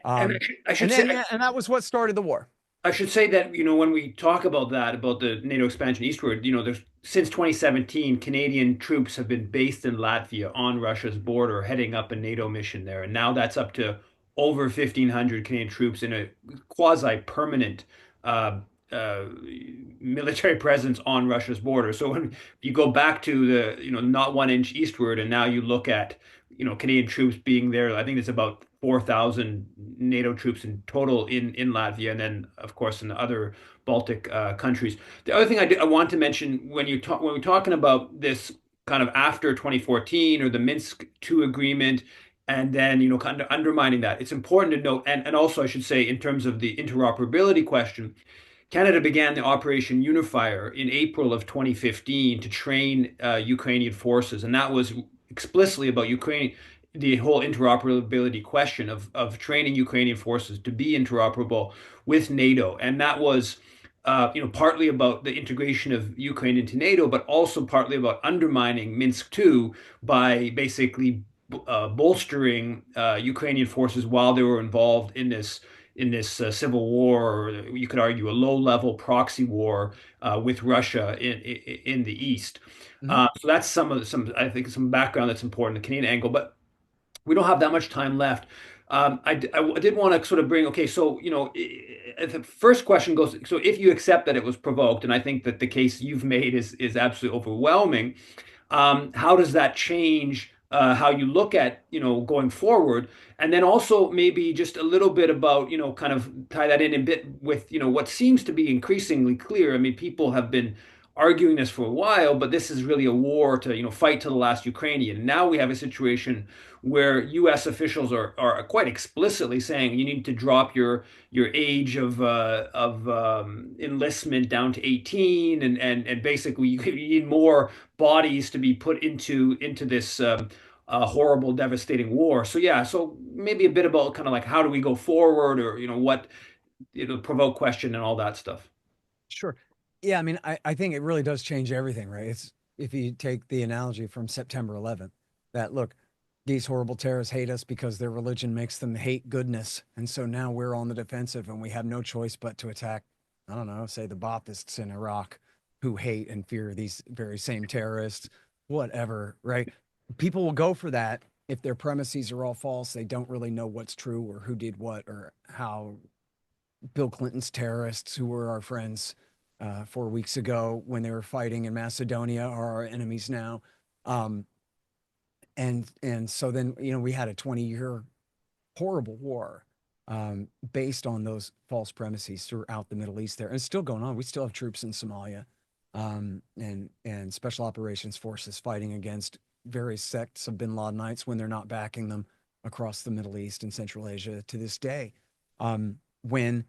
And I should say, And that was what started the war. I should say that, when we talk about that, about the NATO expansion eastward, there's since 2017, Canadian troops have been based in Latvia on Russia's border, heading up a NATO mission there. And now that's up to over 1,500 Canadian troops in a quasi-permanent uh, uh, military presence on Russia's border. So when you go back to the, not 1 inch eastward, and now you look at, Canadian troops being there, I think it's about 4,000 NATO troops in total in Latvia, and then of course in the other Baltic countries. The other thing I want to mention when when we're talking about this kind of after 2014 or the Minsk II agreement, and then kind of undermining that, it's important to note, and also I should say in terms of the interoperability question, Canada began the Operation Unifier in April of 2015 to train Ukrainian forces, and that was explicitly about Ukraine, the whole interoperability question of training Ukrainian forces to be interoperable with NATO, and that was, partly about the integration of Ukraine into NATO, but also partly about undermining Minsk II by basically bolstering Ukrainian forces while they were involved in this civil war, or you could argue a low-level proxy war with Russia in the east. Mhm. So that's some I think some background that's important, the Canadian angle. But we don't have that much time left. I did want to sort of bring, okay, so, the first question goes, so if you accept that it was provoked, and I think that the case you've made is absolutely overwhelming, how does that change how you look at, going forward? And then also maybe just a little bit about, kind of tie that in a bit with, what seems to be increasingly clear. I mean, people have been arguing this for a while, but this is really a war to, fight to the last Ukrainian. Now we have a situation where U.S. officials are quite explicitly saying you need to drop your age of enlistment down to 18, and basically you need more bodies to be put into this horrible, devastating war. So yeah, so maybe a bit about kind of like how do we go forward, or what, provoke question and all that stuff. Sure. Yeah, I mean, I think it really does change everything, right? It's if you take the analogy from September 11th, that look, these horrible terrorists hate us because their religion makes them hate goodness. And so now we're on the defensive and we have no choice but to attack, I don't know, say the Baathists in Iraq who hate and fear these very same terrorists, whatever, right? People will go for that if their premises are all false. They don't really know what's true or who did what or how Bill Clinton's terrorists, who were our friends 4 weeks ago when they were fighting in Macedonia, are our enemies now. Um, and so then we had a 20-year horrible war based on those false premises throughout the Middle East there, and it's still going on. We still have troops in Somalia, and special operations forces fighting against various sects of bin Ladenites when they're not backing them across the Middle East and Central Asia to this day. When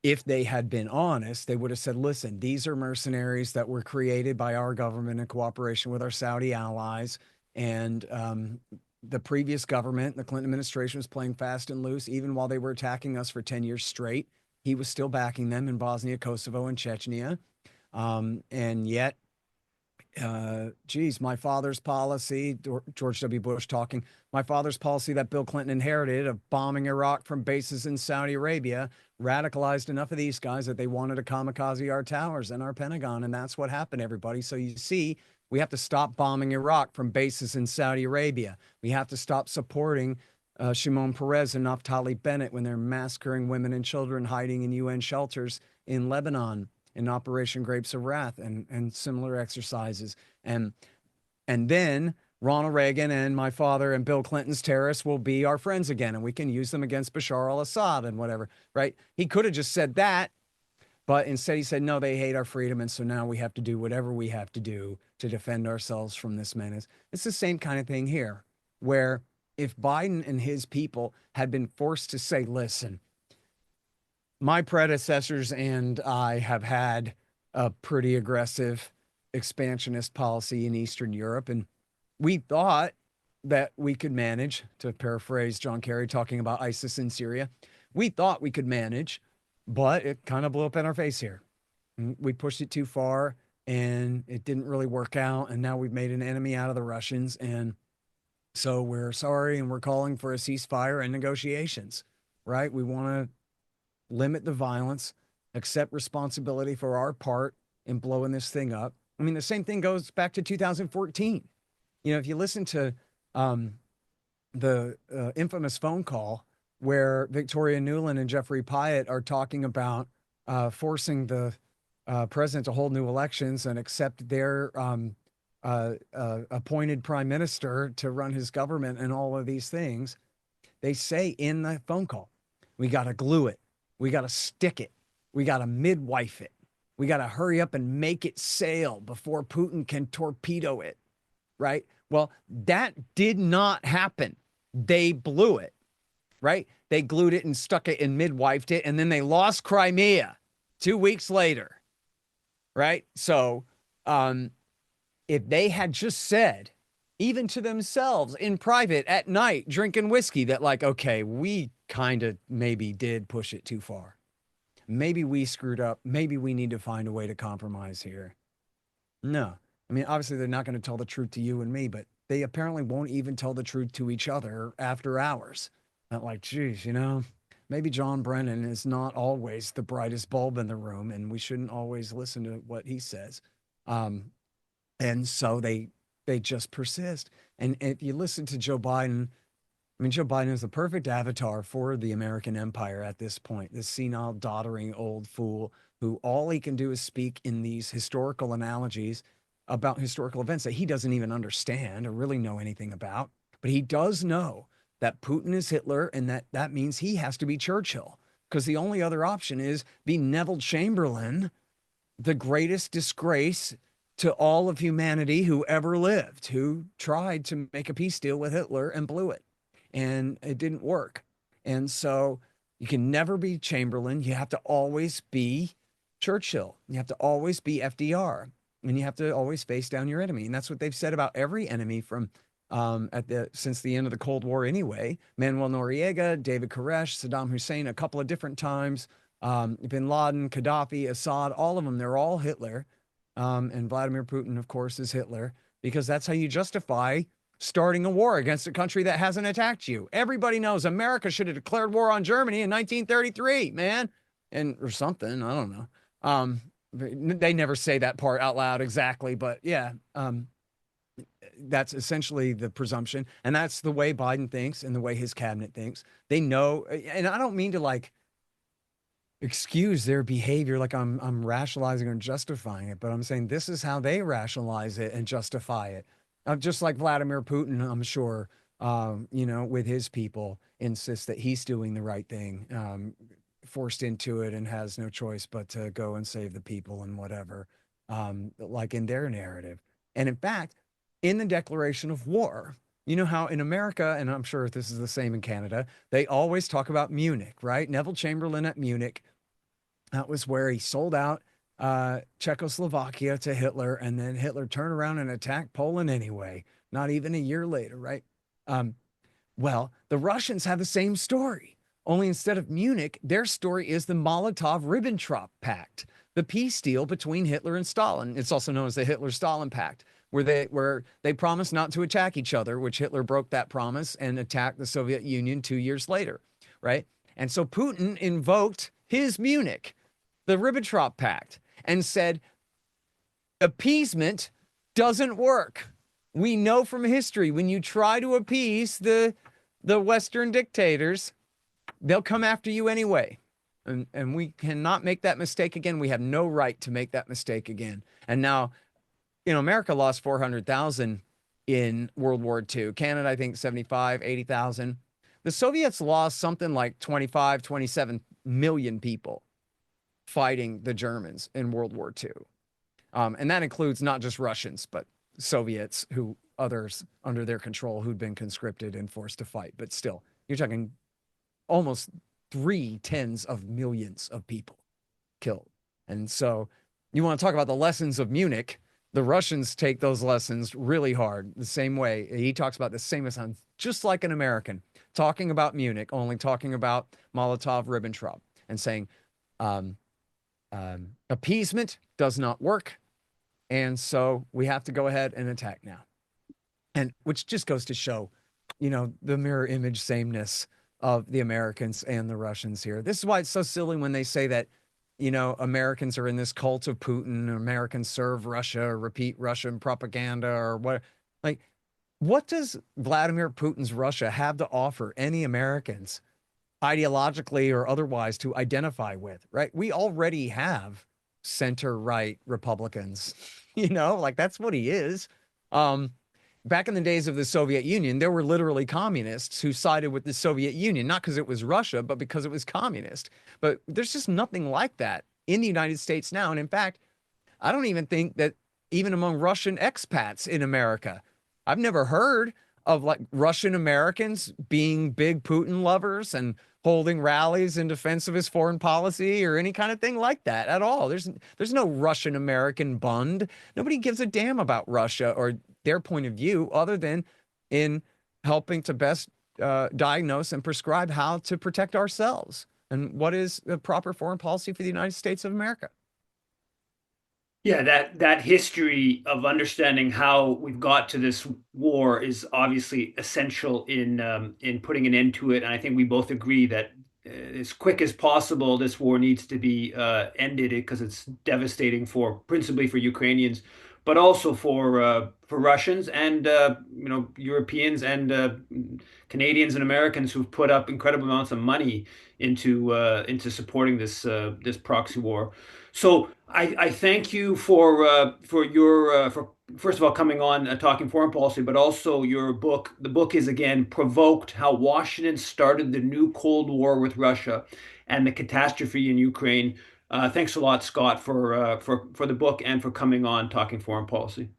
if they had been honest, they would have said, listen, these are mercenaries that were created by our government in cooperation with our Saudi allies. And the previous government, the Clinton administration, was playing fast and loose, even while they were attacking us for 10 years straight. He was still backing them in Bosnia, Kosovo, and Chechnya. And yet, geez, my father's policy, George W. Bush talking, my father's policy that Bill Clinton inherited of bombing Iraq from bases in Saudi Arabia radicalized enough of these guys that they wanted to kamikaze our towers and our Pentagon. And that's what happened, everybody. So you see, we have to stop bombing Iraq from bases in Saudi Arabia. We have to stop supporting Shimon Peres and Naftali Bennett when they're massacring women and children hiding in UN shelters in Lebanon in Operation Grapes of Wrath and similar exercises. And then Ronald Reagan and my father and Bill Clinton's terrorists will be our friends again, and we can use them against Bashar al-Assad and whatever, right? He could have just said that, but instead he said, no, they hate our freedom, and so now we have to do whatever we have to do to defend ourselves from this menace. It's the same kind of thing here, where if Biden and his people had been forced to say, listen, my predecessors and I have had a pretty aggressive expansionist policy in Eastern Europe, and we thought that we could manage, to paraphrase John Kerry talking about ISIS in Syria, we thought we could manage, but it kind of blew up in our face here. We pushed it too far and it didn't really work out. And now we've made an enemy out of the Russians. And so we're sorry and we're calling for a ceasefire and negotiations, right? We want to limit the violence, accept responsibility for our part in blowing this thing up. I mean, the same thing goes back to 2014. If you listen to the infamous phone call where Victoria Nuland and Jeffrey Pyatt are talking about forcing the president to hold new elections and accept their appointed prime minister to run his government and all of these things, they say in the phone call, we got to glue it. We got to stick it. We got to midwife it. We got to hurry up and make it sail before Putin can torpedo it. Right? Well, that did not happen. They blew it, right? They glued it and stuck it and midwifed it, and then they lost Crimea 2 weeks later, right? So if they had just said, even to themselves in private at night, drinking whiskey, that like, okay, we kind of maybe did push it too far. Maybe we screwed up. Maybe we need to find a way to compromise here. No. I mean, obviously, they're not going to tell the truth to you and me, but they apparently won't even tell the truth to each other after hours. Not like, geez, maybe John Brennan is not always the brightest bulb in the room, and we shouldn't always listen to what he says. And so they just persist. And if you listen to Joe Biden I mean, Joe Biden is the perfect avatar for the American empire at this point. This senile, doddering old fool who all he can do is speak in these historical analogies about historical events that he doesn't even understand or really know anything about. But he does know that Putin is Hitler and that means he has to be Churchill because the only other option is be Neville Chamberlain, the greatest disgrace to all of humanity who ever lived, who tried to make a peace deal with Hitler and blew it. And it didn't work. And so you can never be Chamberlain. You have to always be Churchill. You have to always be FDR. And you have to always face down your enemy. And that's what they've said about every enemy from since the end of the Cold War anyway. Manuel Noriega, David Koresh, Saddam Hussein, a couple of different times, bin Laden, Gaddafi, Assad, all of them, they're all Hitler. And Vladimir Putin, of course, is Hitler, because that's how you justify starting a war against a country that hasn't attacked you. Everybody knows America should have declared war on Germany in 1933, man, and or something. I don't know. They never say that part out loud exactly, but yeah, that's essentially the presumption, and that's the way Biden thinks and the way his cabinet thinks. They know, and I don't mean to like excuse their behavior like I'm rationalizing or justifying it, but I'm saying this is how they rationalize it and justify it. Just like Vladimir Putin, I'm sure, with his people, insists that he's doing the right thing, forced into it and has no choice but to go and save the people and whatever, like in their narrative. And in fact, in the declaration of war, you know how in America, and I'm sure this is the same in Canada, they always talk about Munich, right? Neville Chamberlain at Munich. That was where he sold out Czechoslovakia to Hitler, and then Hitler turned around and attacked Poland anyway, not even a year later, right? Well, the Russians have the same story, only instead of Munich, their story is the Molotov-Ribbentrop Pact, the peace deal between Hitler and Stalin. It's also known as the Hitler-Stalin Pact, where they promised not to attack each other, which Hitler broke that promise and attacked the Soviet Union 2 years later, right? And so Putin invoked his Munich, the Ribbentrop Pact, and said, appeasement doesn't work. We know from history, when you try to appease the Western dictators, they'll come after you anyway. And we cannot make that mistake again. We have no right to make that mistake again. And now, America lost 400,000 in World War II. Canada, I think 75, 80,000. The Soviets lost something like 25, 27 million people fighting the Germans in World War II. And that includes not just Russians, but Soviets, who others under their control who'd been conscripted and forced to fight. But still, you're talking almost 3/10 of millions of people killed. And so you want to talk about the lessons of Munich. The Russians take those lessons really hard, the same way. He talks about the same as just like an American, talking about Munich, only talking about Molotov-Ribbentrop and saying, appeasement does not work. And so we have to go ahead and attack now. And which just goes to show, the mirror image sameness of the Americans and the Russians here. This is why it's so silly when they say that, Americans are in this cult of Putin, Americans serve Russia, or repeat Russian propaganda, or what. Like, what does Vladimir Putin's Russia have to offer any Americans ideologically or otherwise to identify with, right? We already have center-right Republicans, like that's what he is. Back in the days of the Soviet Union, there were literally communists who sided with the Soviet Union, not because it was Russia, but because it was communist. But there's just nothing like that in the United States now. And in fact, I don't even think that even among Russian expats in America, I've never heard of like Russian Americans being big Putin lovers and holding rallies in defense of his foreign policy or any kind of thing like that at all. There's no Russian American bund. Nobody gives a damn about Russia or their point of view other than in helping to best diagnose and prescribe how to protect ourselves and what is the proper foreign policy for the United States of America. Yeah, that history of understanding how we've got to this war is obviously essential in putting an end to it. And I think we both agree that as quick as possible, this war needs to be ended because it's devastating principally for Ukrainians. but also for Russians and Europeans and Canadians and Americans who've put up incredible amounts of money into supporting this proxy war. So I thank you for your for first of all coming on talking foreign policy, but also your book. The book is again Provoked: How Washington Started the New Cold War with Russia and the Catastrophe in Ukraine. Thanks a lot, Scott, for the book and for coming on talking foreign policy.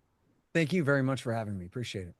Thank you very much for having me. Appreciate it.